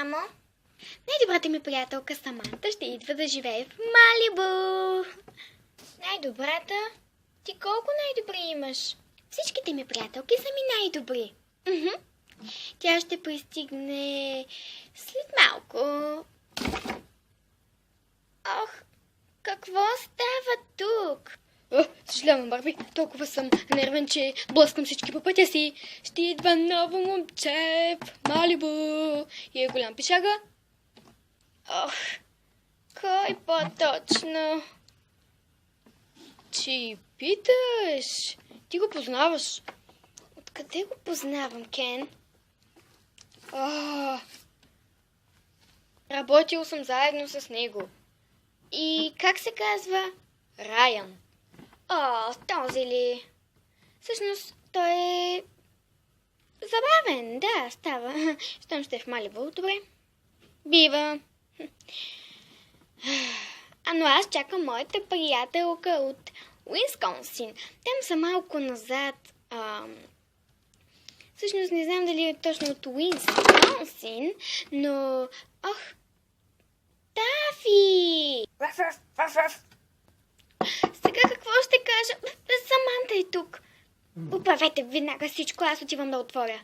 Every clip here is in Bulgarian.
мамо? Най-добрата ми приятелка Саманта ще идва да живее в Малибу. Най-добрата? Ти колко най-добри имаш? Всичките ми приятелки са ми най-добри. Тя ще пристигне след малко. Ох, какво става тук? Съжалявам, Барби, толкова съм нервен, че блъскам всички по пътя си. Ще идва ново момче в Малибу и е голям пишага. Ох, кой по-точно? Ти питаш? Ти го познаваш. Откъде го познавам, Кен? Работил съм заедно с него. И как се казва? Райан. Този ли? Всъщност, той е забавен. Да, става. Щом ще е в Малибу, добре. Бива. Но аз чакам моята приятелка от Уисконсин. Там са малко назад. Всъщност не знам дали е точно от Уисконсин, но... Тафи! Сега какво ще кажа? Саманта е тук. Оправете веднага всичко, аз отивам да отворя.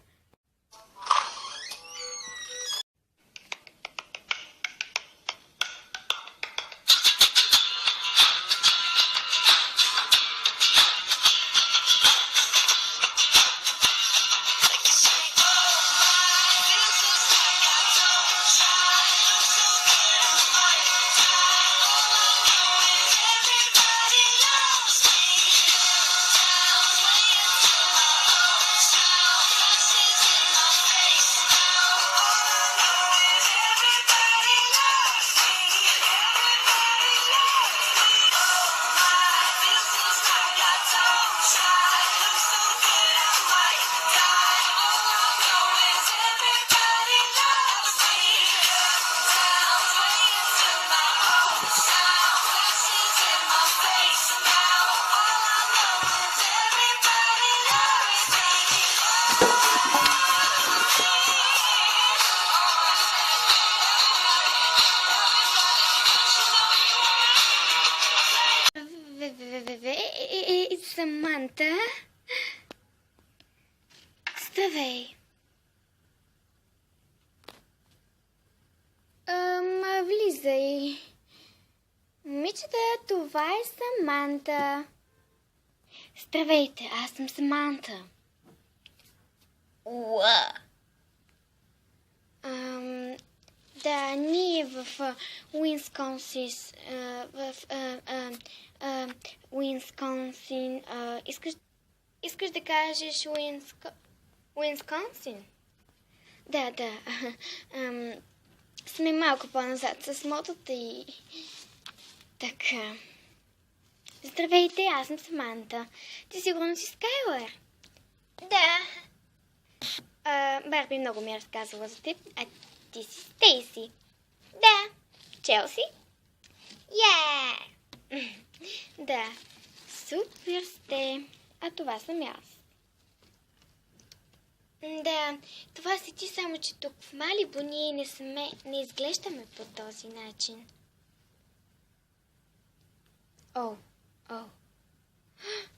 Саманта? Ставей. Влизай. Момичета, това е Саманта. Здравейте, аз съм Саманта. Да, ние в Уисконсин, Уисконсин, искаш да кажеш Уисконсин? Да, сме малко по-назад с мотото и така. Здравейте, аз съм Саманта. Ти сигурно си Скайлър? Да. Барби много ми е разказала за теб, а ти си Стейси. Да. Челси? Да. Супер сте. А това съм аз. Да, това си ти, само че тук в Малибу ние не изглеждаме по този начин.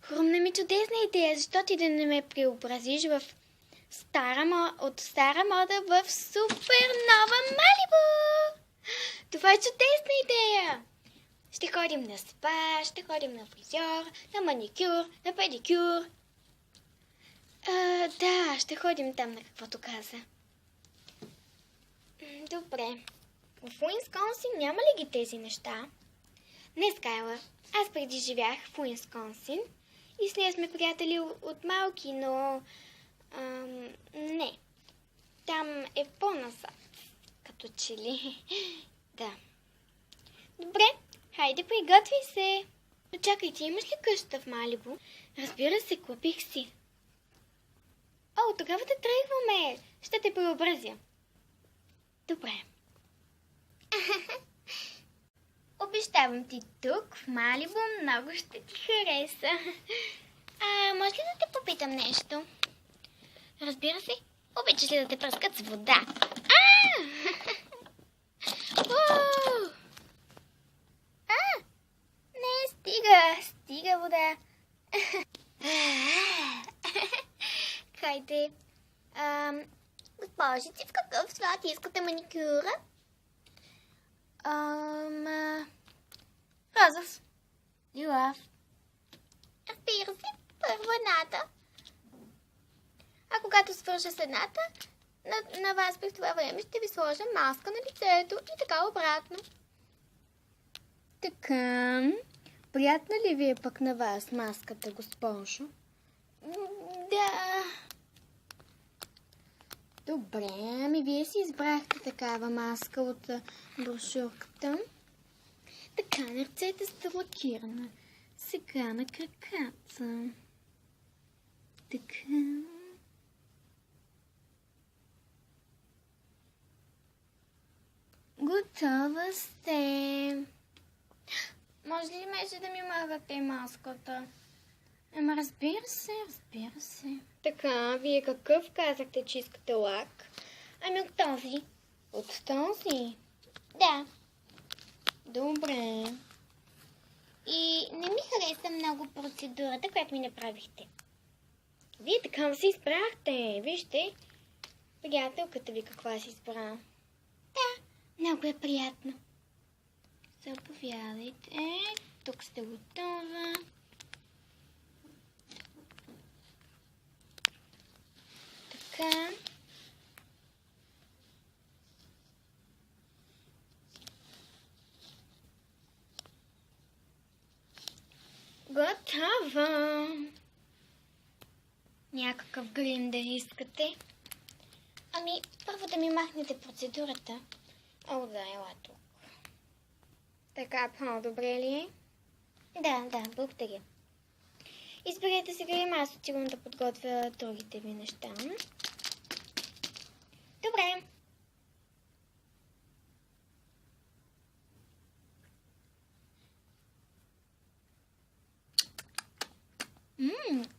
Хрумна ми чудесна идея, защо ти да не ме преобразиш от стара мода в супер нова Малибу? Това е чудесна идея! Ще ходим на спа, ще ходим на фризьор, на маникюр, на педикюр. Да, ще ходим там на каквото каза. Добре. В Уисконсин няма ли ги тези неща? Не, Скайлър. Аз преди живях в Уисконсин и с нея сме приятели от малки, но... не. Там е по-назад. Като че ли... Да. Добре, хайде приготвай се. Но чакай, ти имаш ли къща в Малибу? Разбира се, купих си. Тогава да тръгваме. Ще те преобразя. Добре. Обещавам ти, тук в Малибу много ще ти хареса. Може ли да те попитам нещо? Разбира се. Обичаш ли да те пръскат с вода? Уу! Не, стига вода. Хайде. Госпожици, в какъв цвят искате маникюра? Розов. Лилав. Разбира се, първо едната. А когато свърша с едната, на вас през това време ще ви сложа маска на лицето и така обратно. Така. Приятна ли ви е пък на вас маската, госпожо? Да. Добре, ами вие си избрахте такава маска от брошурката. Така, на ръцете сте лакирана. Сега на краката. Така. Готова сте. Може ли беше да ми махате маската? Ама разбира се. Така, вие какъв казахте, че искате лак? Ами от този. От този? Да. Добре. И не ми хареса много процедурата, която ми направихте. Вие така си избрахте. Вижте, приятелката ви каква си избра. Да, много е приятно. Заповядайте. Тук сте готова. Така. Готова. Някакъв грим да искате. Ами, първо да ми махнете процедурата. О, да, ела тук. Така, по-добре ли е? Да, благодаря. Изберете сега и аз отивам да подготвя другите ви неща. Добре.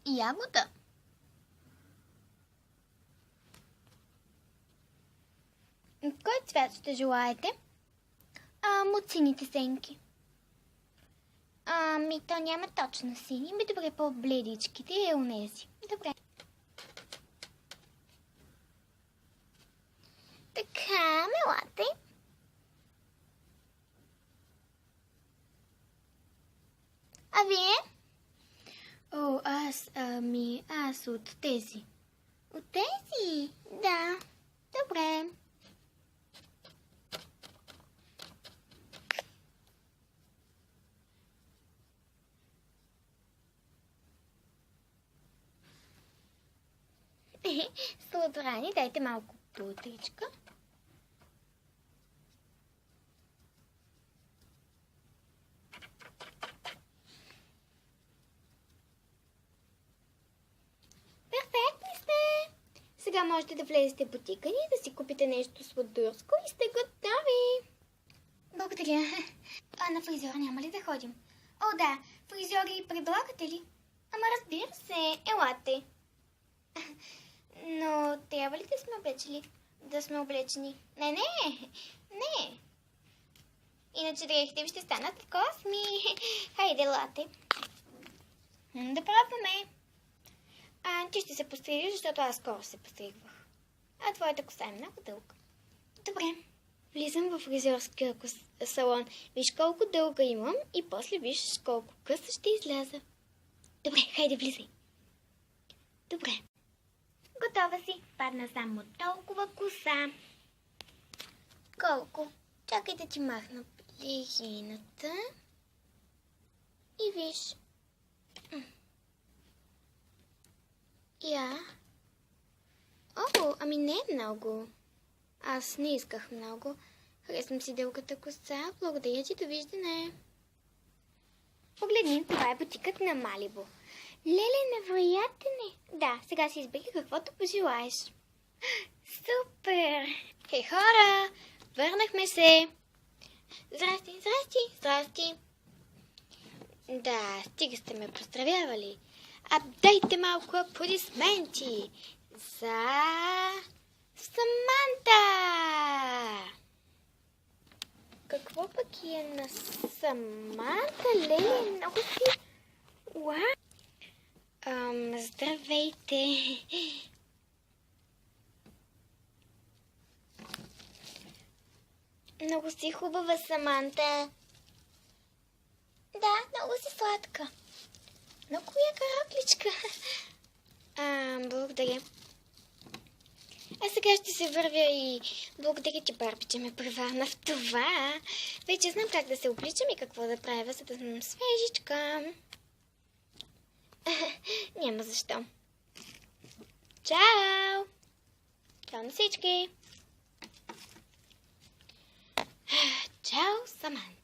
Ягода. Кой цвят ще желаете? Сините сенки. То няма точно сини. Добре, по-бледичките и онези. Добре. Така, мелате. А вие? Аз от тези. От тези? Да. Добре. Сладорани, дайте малко путричка. Перфектни сте! Сега можете да влезете в бутика ни, да си купите нещо сладурско и сте готови. Благодаря. На фризьора няма ли да ходим? О, да, фризьори предлагате ли? Ама разбира се, елате. Но трябва ли да сме облечени? Не. Иначе дрехите ви ще станат косми. Хайде, лате. Да пробваме. Ти ще се постригаш, защото аз скоро се постригвах. А твоята коса е много дълга. Добре. Влизам в фризьорския салон. Виж колко дълга имам и после виж колко къса ще изляза. Добре, хайде, влизай. Добре. Готова си. Падна само толкова коса. Колко? Чакай да ти махна лихината. И виж. Ами не е много. Аз не исках много. Харесвам си дългата коса. Благодаря ти, довиждане. Погледни, това е бутикът на Малибо. Леле, невероятен е. Да, сега си избери каквото пожелаеш. Супер! Хей, хора! Върнахме се! Здрасти! Да, стига сте ме поздравявали. Дайте малко аплодисменти за Саманта! какво пък е на Саманта? Леле, много си... Уау! Здравейте! Много си хубава, Саманта. Да, много си сладка. Много яка рокличка. Благодаря. А сега ще се вървя и благодаря ти, Барби, че ме превърна в това. Вече знам как да се обличам и какво да правя, за да съм свежичка. Няма защо. Чао! Чао на всички! Чао, Саманта!